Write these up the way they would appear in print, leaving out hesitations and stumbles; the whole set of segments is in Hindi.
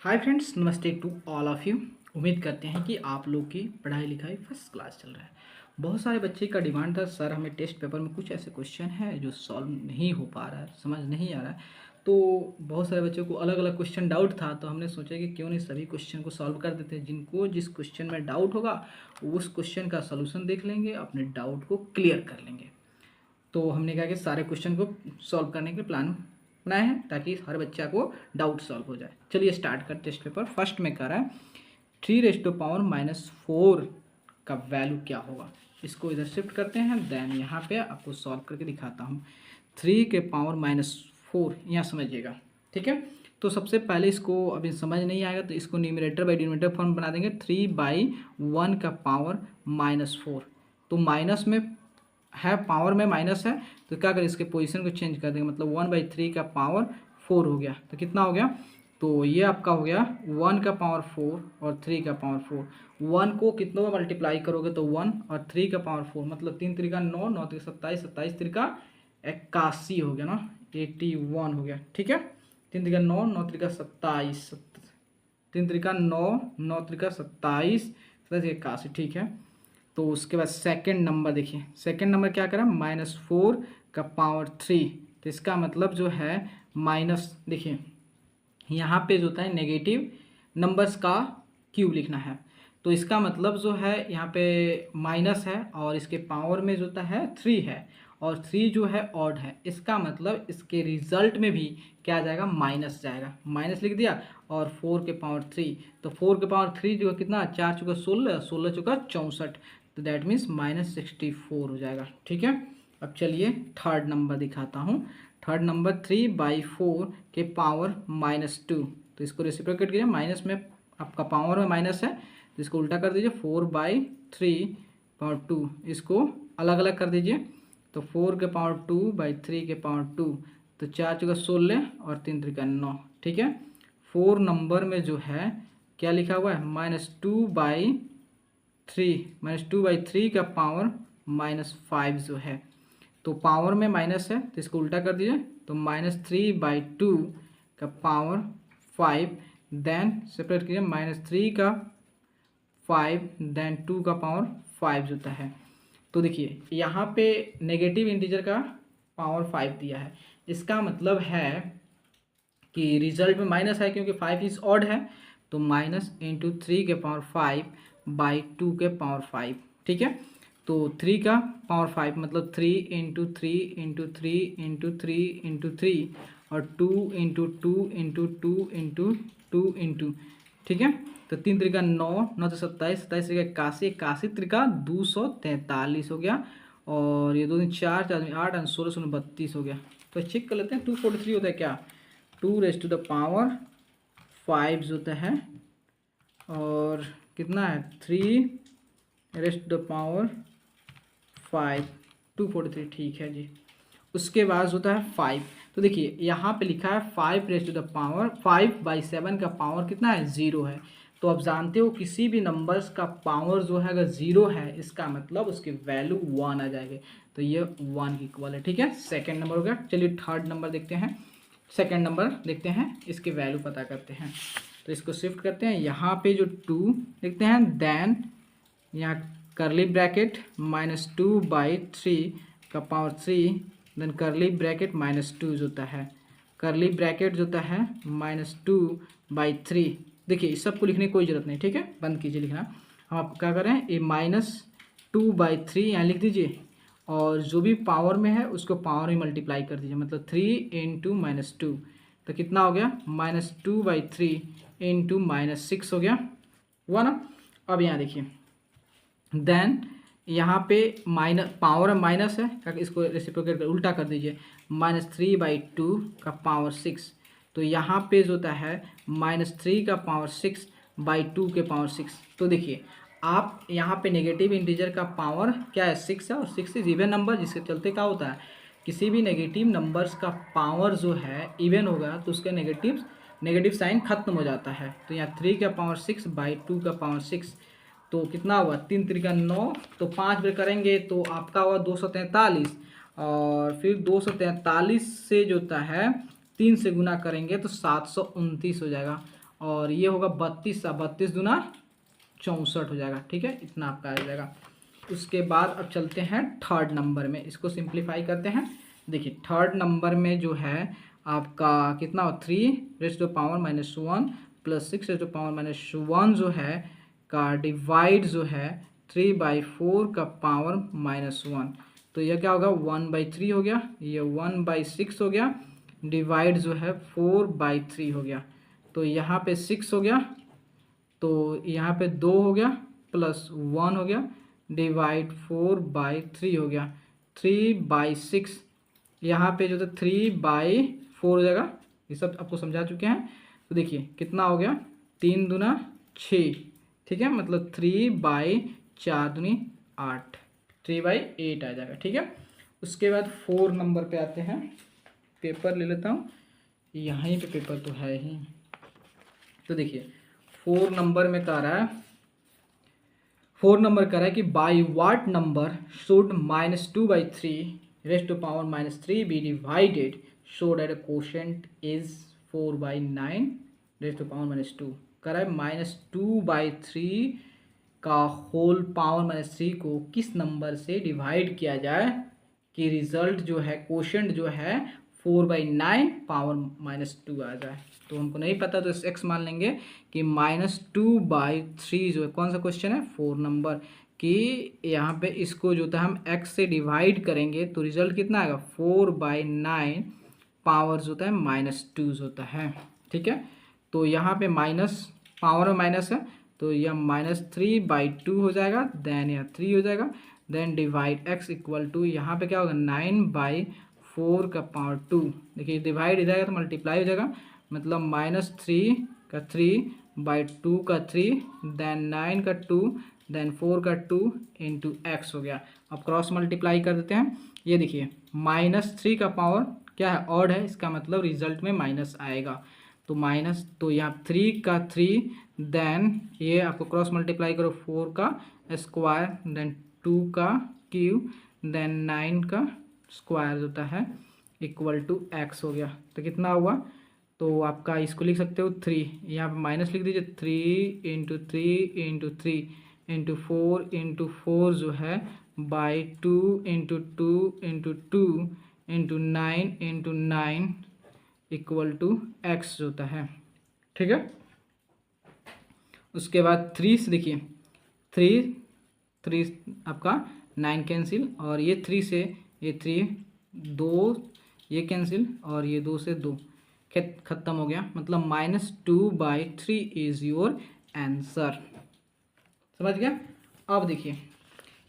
हाय फ्रेंड्स, नमस्ते टू ऑल ऑफ़ यू। उम्मीद करते हैं कि आप लोग की पढ़ाई लिखाई फर्स्ट क्लास चल रहा है। बहुत सारे बच्चे का डिमांड था, सर हमें टेस्ट पेपर में कुछ ऐसे क्वेश्चन है जो सॉल्व नहीं हो पा रहा है, समझ नहीं आ रहा है। तो बहुत सारे बच्चों को अलग अलग क्वेश्चन डाउट था, तो हमने सोचा कि क्यों नहीं सभी क्वेश्चन को सॉल्व कर देते हैं। जिनको जिस क्वेश्चन में डाउट होगा उस क्वेश्चन का सोल्यूशन देख लेंगे, अपने डाउट को क्लियर कर लेंगे। तो हमने कहा कि सारे क्वेश्चन को सॉल्व करने के प्लान बनाए हैं ताकि हर बच्चा को डाउट सॉल्व हो जाए। चलिए स्टार्ट कर टेस्ट पेपर। फर्स्ट में कह रहा है 3⁻⁻4 का वैल्यू क्या होगा। इसको इधर शिफ्ट करते हैं, देन यहाँ पे आपको सॉल्व करके दिखाता हूँ। 3⁻⁻4 यहाँ समझिएगा, ठीक है। तो सबसे पहले इसको अभी समझ नहीं आएगा तो इसको न्यूमरेटर बाई डिनोमिनेटर फॉर्म बना देंगे। 3/1 का पावर -4, तो माइनस में है, पावर में माइनस है तो क्या करें, इसके पोजीशन को चेंज कर देंगे, मतलब 1/3 का पावर 4 हो गया। तो कितना हो गया, तो ये आपका हो गया 1 का पावर 4 और 3 का पावर 4। 1 को कितनों में मल्टीप्लाई करोगे तो 1, और 3 का पावर 4 मतलब 3 3 का 9, 9 3 27, 27 3 का 81 हो गया ना, 81 हो गया, ठीक है। 3 3 का 9, 9 3 का 27, 3 3 का 9, 9 3 का 27, 27 81, ठीक है। तो उसके बाद सेकंड नंबर देखिए, सेकंड नंबर क्या करा, -4 का पावर 3। तो इसका मतलब जो है माइनस, देखिए यहाँ पे जो होता है नेगेटिव नंबर्स का क्यूब लिखना है। तो इसका मतलब जो है यहाँ पे माइनस है और इसके पावर में जो होता है 3 है, और 3 जो है ऑड है। इसका मतलब इसके रिजल्ट में भी क्या आ जाएगा, माइनस जाएगा। माइनस लिख दिया, और 4 के पावर 3, तो 4 के पावर 3 जो है कितना, 4 चुका 16, 16 चुका 64, तो दैट मीन्स -64 हो जाएगा, ठीक है। अब चलिए थर्ड नंबर दिखाता हूँ। थर्ड नंबर 3/4 के पावर -2, तो इसको रेसिप्रोकेट कीजिए। माइनस में आपका पावर में माइनस है तो इसको उल्टा कर दीजिए, 4/3 पावर 2, इसको अलग अलग कर दीजिए। तो 4 के पावर 2/3 के पावर 2, तो 4 चुका 16 और 3 3 का 9, ठीक है। 4 नंबर में जो है क्या लिखा हुआ है, -2/3 का पावर -5 जो है, तो पावर में माइनस है तो इसको उल्टा कर दीजिए। तो -3/2 का पावर 5, देन सेपरेट कीजिए, -3 का 5, देन 2 का पावर 5 होता है। तो देखिए यहाँ पे नेगेटिव इंटीजर का पावर 5 दिया है, इसका मतलब है कि रिजल्ट में माइनस है क्योंकि 5 इज ऑड है। तो -3 के पावर 5/2 के पावर 5, ठीक है। तो 3 का पावर 5 मतलब 3 × 3 × 3 × 3 × 3, और 2 × 2 × 2 × 2 ठीक है। तो 3 3 का 9, 9 तो 27, 27 3 का 81, 81 3 का 243 हो गया, और ये 2 दिन 4, 4 दिन 8 और 16 16 32 हो गया। तो चेक कर लेते हैं, 243 होता है क्या, 2⁻5 होता है, और कितना है 3⁻5, 243, ठीक है जी। उसके बाद होता है 5। तो देखिए यहाँ पे लिखा है 5⁻5/7 का पावर कितना है, 0 है। तो आप जानते हो किसी भी नंबर्स का पावर जो है अगर 0 है, इसका मतलब उसकी वैल्यू 1 आ जाएगी। तो ये 1 की इक्वल है, ठीक है। सेकंड नंबर हो गया। चलिए थर्ड नंबर देखते हैं, सेकंड नंबर देखते हैं, इसके वैल्यू पता करते हैं। तो इसको शिफ्ट करते हैं, यहाँ पे जो 2 लिखते हैं, देन यहाँ करली ब्रैकेट -2/3 का पावर 3, देन करली ब्रैकेट -2 जो होता है, करली ब्रैकेट जो होता है -2/3। देखिए इस सबको लिखने की कोई ज़रूरत नहीं, ठीक है, बंद कीजिए लिखना। हम आप क्या करें, ये -2/3 यहाँ लिख दीजिए, और जो भी पावर में है उसको पावर में मल्टीप्लाई कर दीजिए, मतलब 3 × -2, तो कितना हो गया, -2/3 × -6 हो गया, हुआ ना। अब यहाँ देखिए, देन यहाँ पे माइनस, पावर में माइनस है, इसको रेसिप्रोकेट कर उल्टा कर दीजिए, -3/2 का पावर 6, तो यहाँ पे जो होता है -3 का पावर 6/2 के पावर 6। तो देखिए आप यहाँ पे नेगेटिव इंटीजर का पावर क्या है, 6 है, और 6 इज इवन नंबर, जिसके चलते क्या होता है, किसी भी नेगेटिव नंबर्स का पावर जो है इवन होगा तो उसका नेगेटिव साइन खत्म हो जाता है। तो यहाँ 3 का पावर 6/2 का पावर 6, तो कितना हुआ, 3 3 का 9, तो 5 बार करेंगे तो आपका हुआ 243, और फिर 243 से जो होता है 3 से गुना करेंगे तो 729 हो जाएगा, और ये होगा 32, 32 दूना 64 हो जाएगा। ठीक है, इतना आपका आ जाएगा। उसके बाद अब चलते हैं थर्ड नंबर में, इसको सिंप्लीफाई करते हैं। देखिए थर्ड नंबर में जो है आपका कितना हो, 3⁻⁻1 प्लस 6⁻⁻1 जो है का डिवाइड जो है 3/4 का पावर -1। तो यह क्या होगा, 1/3 हो गया, ये 1/6 हो गया, डिवाइड जो है 4/3 हो गया। तो यहाँ पे 6 हो गया, तो यहाँ पे 2 हो गया, प्लस 1 हो गया, डिवाइड 4/3 हो गया, 3/6 यहाँ पे जो था 3/4 हो जाएगा। ये सब आपको समझा चुके हैं। तो देखिए कितना हो गया, 3 दूना 6, ठीक है, मतलब 3/4 दूनी 8, 3/8 आ जाएगा। ठीक है, उसके बाद 4 नंबर पे आते हैं। पेपर ले लेता हूँ, यहीं पे पेपर तो है ही। तो देखिए 4 नंबर में कह रहा है, 4 नंबर कह रहा है कि by what number should -2/3 be divided so that a quotient is 4/9 (2). कह रहा है -2/3 का होल पावर -3 को किस नंबर से डिवाइड किया जाए कि रिजल्ट जो है, क्वोशंट जो है 4/9 पावर -2 आ जाए। तो हमको नहीं पता तो एक्स मान लेंगे कि -2/3 जो है, कौन सा क्वेश्चन है, 4 नंबर, कि यहाँ पे इसको जो था हम x से डिवाइड करेंगे तो रिजल्ट कितना आएगा, 4/9 पावर जो होता है -2 होता है। ठीक है, तो यहाँ पे माइनस, पावर में माइनस है तो यह -3/2 हो जाएगा, देन यह 3 हो जाएगा, then divide x equal to यहाँ पे क्या होगा, 9/4 का पावर 2। देखिए डिवाइड हो जाएगा तो मल्टीप्लाई हो जाएगा, मतलब -3 का 3/2 का 3, देन 9 का 2, देन 4 का 2 इंटू एक्स हो गया। अब क्रॉस मल्टीप्लाई कर देते हैं। ये देखिए -3 का पावर क्या है, ऑड है, इसका मतलब रिजल्ट में माइनस आएगा। तो माइनस, तो यहाँ 3 का 3, देन ये आपको क्रॉस मल्टीप्लाई करो, 4 का स्क्वायर, देन 2 का क्यूब, देन 9 का स्क्वायर होता है इक्वल टू एक्स हो गया। तो कितना हुआ, तो आपका इसको लिख सकते हो 3, यहाँ पे माइनस लिख दीजिए, 3 इंटू 3 इंटू 3 इंटू 4 इंटू 4 जो है by 2 into 2 into 2 into 9 into 9 equal to x होता है। ठीक है, उसके बाद 3 से देखिए, 3 आपका 9 कैंसिल, और ये 3 से ये 3 2 ये कैंसिल, और ये 2 से 2 खत्म हो गया, मतलब -2/3 इज योर आंसर। समझ गया। अब देखिए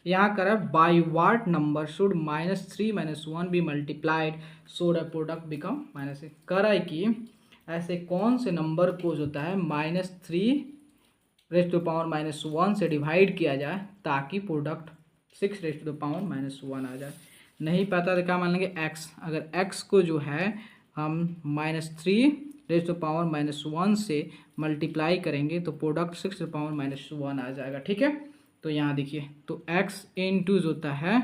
यहाँ कर by what number should -3 - 1 be multiplied so the product become -6। कर रहा है कि ऐसे कौन से नंबर को जो होता है -3⁻⁻1 से डिवाइड किया जाए ताकि प्रोडक्ट 6⁻⁻1 आ जाए। नहीं पता तो क्या मान लेंगे, x। अगर x को जो है हम -3⁻⁻1 से मल्टीप्लाई करेंगे तो प्रोडक्ट 6⁻⁻1 आ जाएगा। ठीक है, तो यहाँ देखिए, तो x इंटू जो होता है,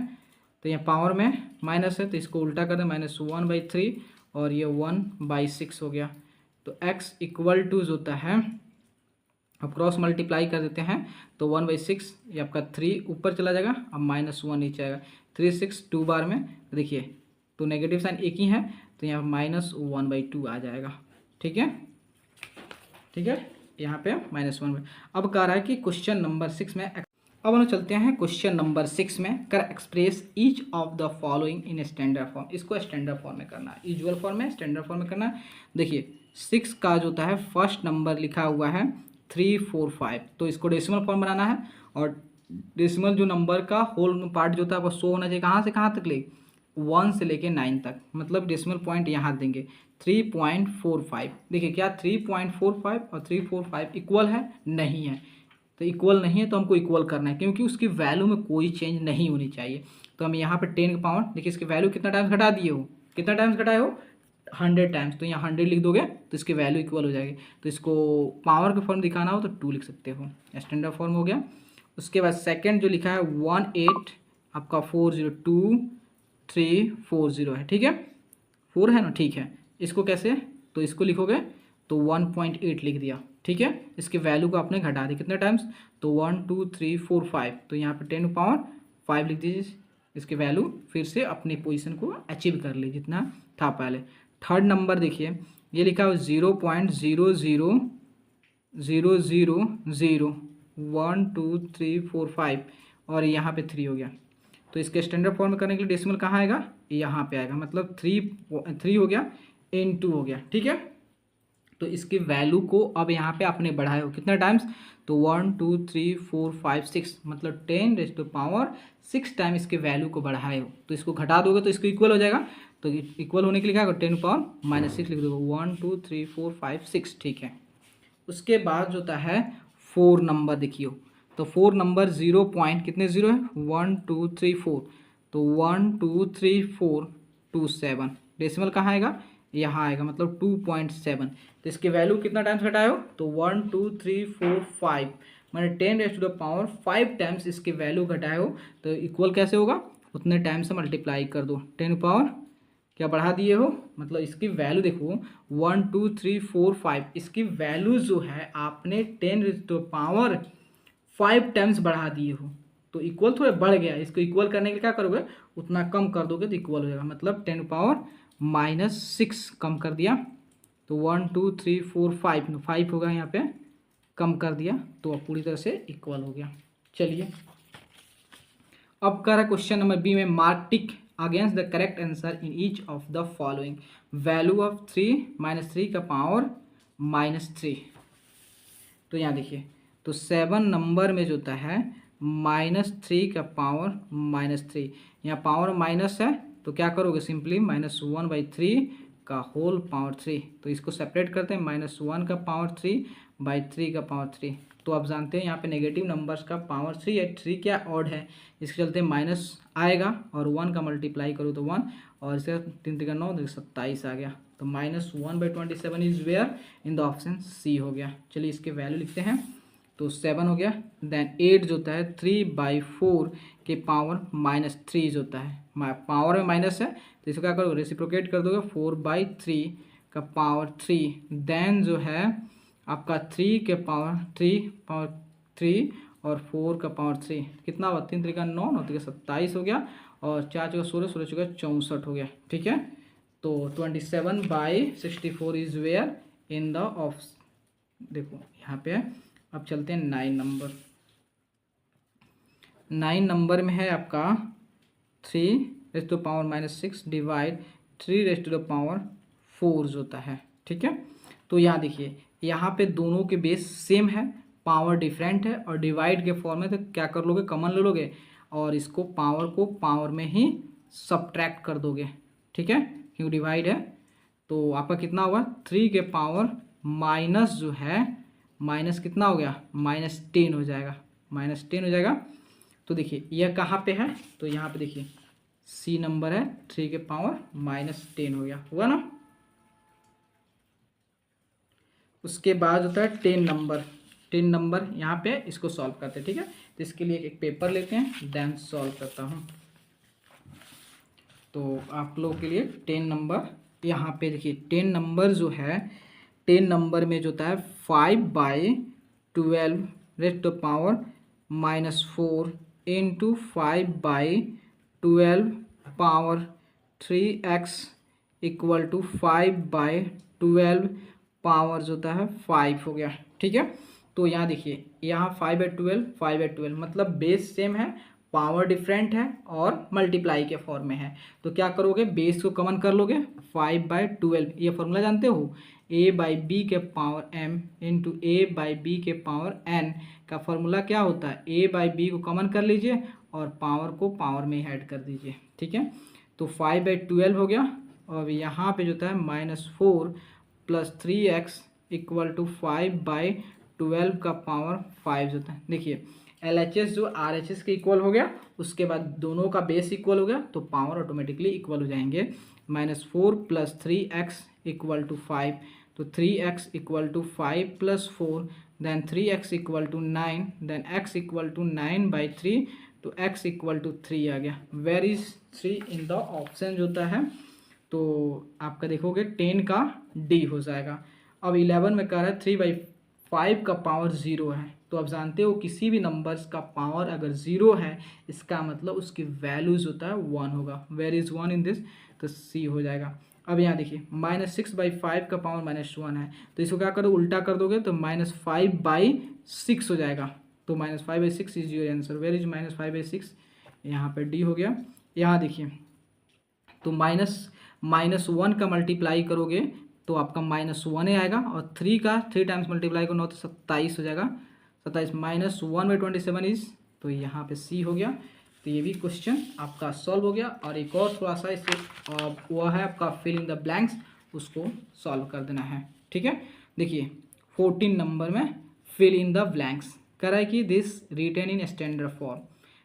तो यहाँ पावर में माइनस है तो इसको उल्टा कर दें, -1/3, और ये 1/6 हो गया। तो x इक्वल टू जो होता है, अब क्रॉस मल्टीप्लाई कर देते हैं तो 1/6, ये आपका 3 ऊपर चला जाएगा, अब -1 नीचे आएगा, 3 6 2 बार में, देखिए तो नेगेटिव साइन एक ही है तो यहाँ -1/2 आ जाएगा। ठीक है, ठीक है, यहाँ पे -1। अब कह रहा है कि क्वेश्चन नंबर 6 में, अब हम चलते हैं क्वेश्चन नंबर 6 में, कर express each of the following in standard form. इसको स्टैंडर्ड फॉर्म में करना है, यूजुअल फॉर्म में, स्टैंडर्ड फॉर्म में करना है। देखिए 6 का जो होता है फर्स्ट नंबर लिखा हुआ है 3 4 5, तो इसको डेसिमल फॉर्म बनाना है, और डेसिमल जो नंबर का होल पार्ट जो होता है वो शो होना चाहिए कहाँ से कहाँ तक, ले 1 से लेके 9 तक, मतलब डेसिमल पॉइंट यहाँ देंगे 3.45। देखिए क्या 3.45 और 345 इक्वल है, नहीं है, तो इक्वल नहीं है तो हमको इक्वल करना है, क्योंकि उसकी वैल्यू में कोई चेंज नहीं होनी चाहिए। तो हम यहाँ पे 10 का पावर, देखिए इसकी वैल्यू कितना टाइम्स घटा दिए हो, कितना टाइम्स घटाए हो, 100 टाइम्स, तो यहाँ 100 लिख दोगे तो इसकी वैल्यू इक्वल हो जाएगी। तो इसको पावर के फॉर्म दिखाना हो तो 2 लिख सकते हो, स्टैंडर्ड फॉर्म हो गया। उसके बाद सेकेंड जो लिखा है 18 आपका 402.340 है। ठीक है, 4 है ना, ठीक है, इसको कैसे, तो इसको लिखोगे तो 1.8 लिख दिया, ठीक है, इसके वैल्यू को आपने घटा दी कितने टाइम्स, तो 1 2 3 4 5, तो यहाँ पे 10⁵ लिख दीजिए इसके वैल्यू, फिर से अपनी पोजीशन को अचीव कर ली जितना था पहले। थर्ड नंबर देखिए, ये लिखा हो 0.00000 1 2 3 4 5 और यहाँ पे 3 हो गया। तो इसके स्टैंडर्ड फॉर्म में करने के लिए डेसिमल कहाँ आएगा, यहाँ पे आएगा, मतलब 3 हो गया, * हो गया। ठीक है, तो इसकी वैल्यू को अब यहाँ पे आपने बढ़ाए हो कितना टाइम्स, तो 1 2 3 4 5 6, मतलब 10⁻⁶ टाइम इसके वैल्यू को बढ़ाए हो। तो इसको घटा दोगे तो इसको इक्वल हो जाएगा, तो इक्वल होने के लिए क्या होगा, 10⁻⁻6 लिख दोगे, 1 2 3 4 5 6। ठीक है, उसके बाद जो होता है 4 नंबर देखिए, तो 4 नंबर 0 पॉइंट कितने जीरो है, 1 2 3 4, तो 1 2 3 4 2 7, डेसिमल कहाँ आएगा, यहाँ आएगा, मतलब 2.7। तो इसके वैल्यू कितना टाइम्स घटाए हो, तो 1 2 3 4 5, मैंने 10⁻⁵ टाइम्स इसके वैल्यू घटाए हो, तो इक्वल कैसे होगा, उतने टाइम से मल्टीप्लाई कर दो, 10 क्या बढ़ा दिए हो, मतलब इसकी वैल्यू देखो 1 2 3 4 5, इसकी वैल्यू जो है आपने 10⁻⁵ टाइम्स बढ़ा दिए हो, तो इक्वल थोड़ा बढ़ गया। इसको इक्वल करने के लिए क्या करोगे, उतना कम कर दोगे तो इक्वल हो जाएगा, मतलब 10⁻⁻6 कम कर दिया, तो 1 2 3 4 5 होगा, यहाँ पे कम कर दिया, तो अब पूरी तरह से इक्वल हो गया। चलिए अब कर रहा क्वेश्चन नंबर बी में, mark tick against the correct answer in each of the following, value of 3 -3 का पावर -3। तो यहाँ देखिए, तो 7 नंबर में जो होता है -3 का पावर -3, यहाँ पावर माइनस है तो क्या करोगे, सिंपली -1/3 का होल पावर 3, तो इसको सेपरेट करते हैं, -1 का पावर 3/3 का पावर 3। तो आप जानते हैं यहाँ पे नेगेटिव नंबर्स का पावर 3 है, 3 क्या ऑड है, इसके चलते माइनस आएगा, और 1 का मल्टीप्लाई करो तो 1, और इसका 3 3 का 9, 27 आ गया, तो -1/27 is where in the option C हो गया। चलिए इसके वैल्यू लिखते हैं, तो 7 हो गया, देन 8 जो होता है 3/4 के पावर -3 जो होता है, पावर में माइनस है तो इसको क्या करोगे, रेसिप्रोकेट कर दोगे, 4/3 का पावर 3, देन जो है आपका 3 के पावर 3 और 4 का पावर 3 कितना हुआ, 3 3 का 9, 9 3 का 27 हो गया, और 4 4 16, 16 4 64 हो गया। ठीक है, तो 27/64 is where in the option, देखो यहाँ पे है। अब चलते हैं 9 नंबर, 9 नंबर में है आपका 3⁻⁻6 डिवाइड 3⁻⁴ जो होता है। ठीक है, तो यहाँ देखिए, यहाँ पे दोनों के बेस सेम है, पावर डिफरेंट है, और डिवाइड के फॉर्म में तो क्या कर लोगे, कॉमन ले लोगे, और इसको पावर को पावर में ही सब्ट्रैक्ट कर दोगे। ठीक है, क्यों डिवाइड है, तो आपका कितना होगा, 3 के पावर माइनस जो है, माइनस कितना हो गया, -10 हो जाएगा, -10 हो जाएगा। तो देखिए यह कहाँ पे है, तो यहाँ पे देखिए सी नंबर है, 3 के पावर -10 हो गया, हुआ ना। उसके बाद होता है 10 नंबर, 10 नंबर यहाँ पे इसको सॉल्व करते हैं। ठीक है, तो इसके लिए एक पेपर लेते हैं, देन सॉल्व करता हूँ। तो आप लोगों के लिए 10 नंबर यहाँ पे देखिए, 10 नंबर जो है, 10 नंबर में जो होता है 5/12 raise to power -4 into 5/12 power 3x equal to 5/12 power जो होता है 5 हो गया। ठीक है, तो यहाँ देखिए, यहाँ 5/12 मतलब बेस सेम है, पावर डिफरेंट है, और मल्टीप्लाई के फॉर्म में है, तो क्या करोगे, बेस को कॉमन कर लोगे, 5/12, ये फॉर्मूला जानते हो, a/b के पावर m इंटू a/b के पावर n का फॉर्मूला क्या होता है, a/b को कॉमन कर लीजिए और पावर को पावर में ऐड कर दीजिए। ठीक है, तो 5/12 हो गया, और यहाँ पे जो होता है -4 + 3x इक्वल टू 5/12 का पावर 5 होता है। देखिए LHS जो RHS के इक्वल हो गया, उसके बाद दोनों का बेस इक्वल हो गया, तो पावर ऑटोमेटिकली इक्वल हो जाएंगे, -4 + 3x इक्वल टू 5, तो 3x equal to 5 + 4, then 3x equal to 9, then x equal to 9/3, तो x इक्वल टू 3 आ गया। Where is 3 in the option जो होता है, तो आपका देखोगे 10 का D हो जाएगा। अब 11 में कह रहा है 5 का पावर 0 है। तो आप जानते हो किसी भी नंबर्स का पावर अगर 0 है इसका मतलब उसकी वैल्यूज होता है 1 होगा। वेयर इज़ 1 इन दिस, तो सी हो जाएगा। अब यहाँ देखिए -6/5 का पावर -1 है, तो इसको क्या करो उल्टा कर दोगे तो -5/6 हो जाएगा। तो -5/6 is your answer. Where is -5/6, यहाँ पे डी हो गया। यहाँ देखिए तो -1 का मल्टीप्लाई करोगे तो आपका -1 ही आएगा, और 3 का 3 टाइम्स मल्टीप्लाई करो तो 27 हो जाएगा। 27 -1/27 इज, तो यहाँ पे सी हो गया। तो ये भी क्वेश्चन आपका सॉल्व हो गया। और एक और थोड़ा सा इससे वो है आपका फिल इन द ब्लैंक्स, उसको सॉल्व कर देना है। ठीक है, देखिए 14 नंबर में फिल इन द ब्लैंक्स करा है कि this written in standard form.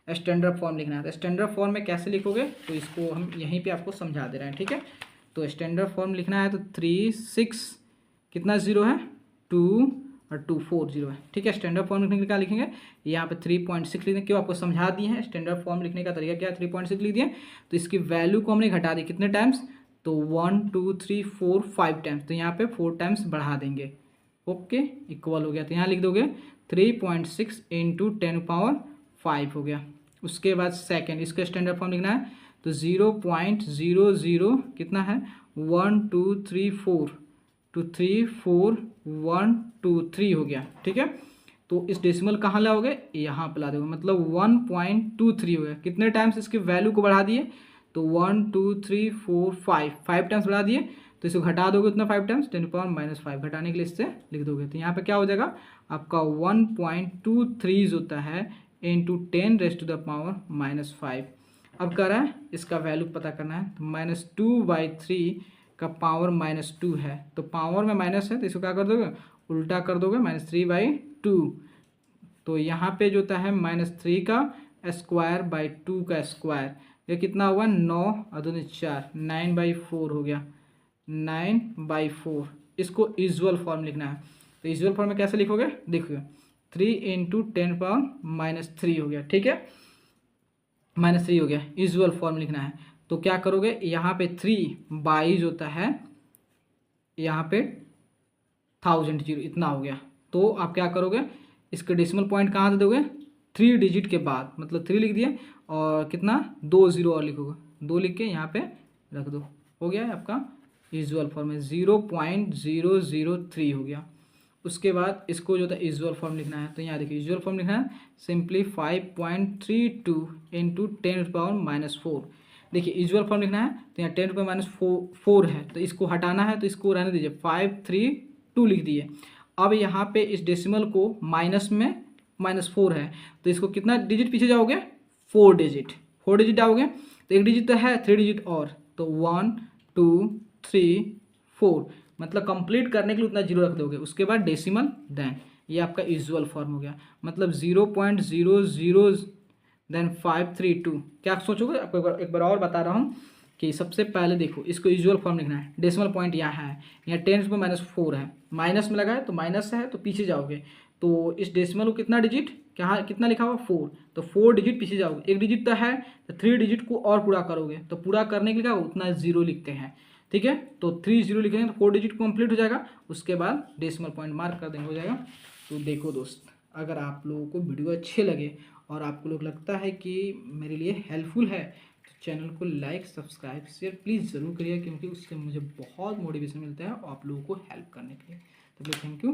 Standard form लिखना है, तो स्टैंडर्ड फॉर्म में कैसे लिखोगे तो इसको हम यहीं पे आपको समझा दे रहे हैं। ठीक है, तो स्टैंडर्ड फॉर्म लिखना है तो 3 6 कितना 0 है 2 और 2 4 0 है। ठीक है, स्टैंडर्ड फॉर्म लिखने के लिए क्या लिखेंगे, यहाँ पे 3.6 लिखेंगे। क्यों, आपको समझा दिए हैं स्टैंडर्ड फॉर्म लिखने का तरीका क्या है। 3.6 लिख दिए तो इसकी वैल्यू को हमने घटा दी कितने टाइम्स, तो 1 2 3 4 5 टाइम्स, तो यहाँ पे 4 टाइम्स बढ़ा देंगे। ओके, इक्वल हो गया। तो यहाँ लिख दोगे 3.6 इंटू 10⁵ हो गया। उसके बाद सेकेंड इसका स्टैंडर्ड फॉर्म लिखना है तो 0.00 कितना है 1 2 3 4 2 3 4 1 2 3 हो गया। ठीक है, तो इस डेसिमल कहाँ लाओगे, यहाँ पे ला दोगे, मतलब 1.23 हो गया। कितने टाइम्स इसकी वैल्यू को बढ़ा दिए, तो 1 2 3 4 5 टाइम्स बढ़ा दिए, तो इसको घटा दोगे उतना 5 टाइम्स 10⁻⁻5 घटाने के लिए इससे लिख दोगे। तो यहाँ पे क्या हो जाएगा आपका 1.23 होता है इंटू 10⁻⁻5। अब कह रहा है इसका वैल्यू पता करना है, तो -2/3 का पावर -2 है, तो पावर में माइनस है तो इसको क्या कर दोगे उल्टा कर दोगे -3/2। तो यहाँ पे जो होता है -3 का स्क्वायर बाई 2 का स्क्वायर, ये कितना हुआ 9 और 2 4 9/4 हो गया 9/4। इसको यूजुअल फॉर्म लिखना है, तो यूजुअल फॉर्म में कैसे लिखोगे देखोगे 3 इंटू 10⁻³ हो गया। ठीक है, -3 हो गया, यूजुअल फॉर्म लिखना है। तो क्या करोगे यहाँ पे 3 होता है यहाँ पे 1000 जीरो इतना हो गया। तो आप क्या करोगे इसके डेसिमल पॉइंट कहाँ दे दोगे 3 डिजिट के बाद, मतलब 3 लिख दिए और कितना 2 0 और लिखोगे, 2 लिख के यहाँ पे रख दो, हो गया है आपका यूजुअल फॉर्म में 0.003 हो गया। उसके बाद इसको जो था यूजुअल फॉर्म लिखना है, तो यहाँ देखिए यूजुअल फॉर्म लिखना है सिंपली 5.32 इंटू 10⁻⁻4। देखिए यूजुअल फॉर्म लिखना है तो यहाँ 10⁻⁴ है, तो इसको हटाना है तो इसको रहने दीजिए 532 लिख दिए। अब यहाँ पे इस डेसिमल को माइनस में -4 है, तो इसको कितना डिजिट पीछे जाओगे 4 डिजिट आओगे, तो एक डिजिट तो है 3 डिजिट और, तो 1 2 3 4, मतलब कंप्लीट करने के लिए उतना जीरो रख दोगे। उसके बाद डेसिमल देन ये आपका यूजुअल फॉर्म हो गया, मतलब 0.00 देन 532। क्या सोचोगे आपको एक बार और बता रहा हूँ कि सबसे पहले देखो इसको यूजुअल फॉर्म लिखना है, डेसिमल पॉइंट यहाँ है, यहाँ 10⁻⁴ है, माइनस में लगा है तो माइनस है तो पीछे जाओगे, तो इस डेसिमल को कितना डिजिट क्या कितना लिखा हुआ 4, तो 4 डिजिट पीछे जाओगे, एक डिजिट तो है तो 3 डिजिट को और पूरा करोगे, तो पूरा करने के लिए उतना 0 लिखते हैं। ठीक है, तो 3 0 लिखेंगे तो 4 डिजिट कंप्लीट हो जाएगा, उसके बाद डेसिमल पॉइंट मार्क कर देंगे, हो जाएगा। तो देखो दोस्त, अगर आप लोगों को वीडियो अच्छे लगे और आपको लोग लगता है कि मेरे लिए हेल्पफुल है तो चैनल को लाइक सब्सक्राइब शेयर प्लीज़ ज़रूर करिए, क्योंकि उससे मुझे बहुत मोटिवेशन मिलता है आप लोगों को हेल्प करने के लिए। तो थैंक यू।